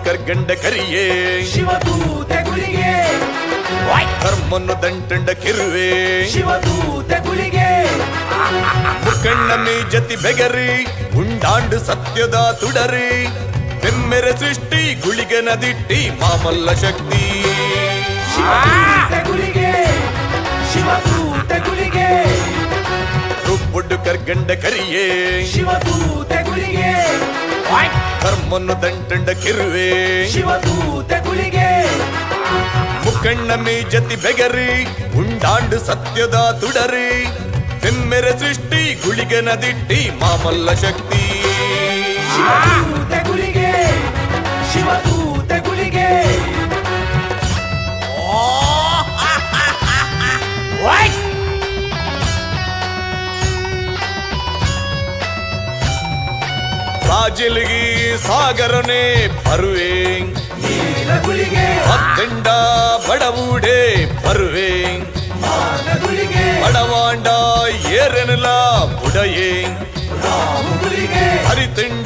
ಕರ್ಗಂಡ ಕರಿಯೇ ಶಿವದೂತೆ ಗುಳಿಗೆ ಧರ್ಮನ್ನು ದಂಟಂಡ ಕಿರುವೆ ಶಿವದೂತೆ ಗುಳಿಗೆ ಮುಖಣ್ಣ ಮೀಜತಿ ಬೆಗರಿ ಉಂಡಾಂಡು ಸತ್ಯದ ತುಡರಿ ಬೆಮ್ಮೆರೆ ಸೃಷ್ಟಿ ಗುಳಿಗೆ ನದಿಟ್ಟಿ ಮಾಮಲ್ಲ ಶಕ್ತಿ ಶಿವದೂತೆ ಗುಳಿಗೆ ಶಿವದೂತೆ ಗುಳಿಗೆ ರುಬ್ಬುಡು ಕರ್ಗಂಡ ಕರಿಯೇ ಶಿವದೂತೆ ಗುಳಿಗೆ ಧರ್ಮನ್ನು ದಂಟಂಡ ಕಿರುವೆ ಶಿವದೂತೆ ಗುಳಿಗೆ ಮುಖಣ್ಣ ಮೀಜತಿ ಬೆಗರಿ ಉಂಡಾಂಡು ಸತ್ಯದ ತುಡರಿ ಬೆಮ್ಮೆರೆ ಸೃಷ್ಟಿ ಗುಳಿಗೆ ನದಿಟ್ಟಿ ಮಾಮಲ್ಲ ಶಕ್ತಿ ಶಿವದೂತೆ ಗುಳಿಗೆ ಶಿವದೂತೆ ಗುಳಿಗೆ ರಾಜಿಲ್ಗಿ ಸಾಗರನೆ ಬರುವೆ ನೀಲ ಗುಳಿಗೆ ಹತ್ತೆಂಡ ಬಡವೂಡೆ ಬರುವೆ ಮಾನ ಗುಳಿಗೆ ಬಡವಾಂಡ ಏರೆನಲ ಬುಡಯೇ ರಾಮು ಗುಳಿಗೆ ಹರಿತೆಂಡ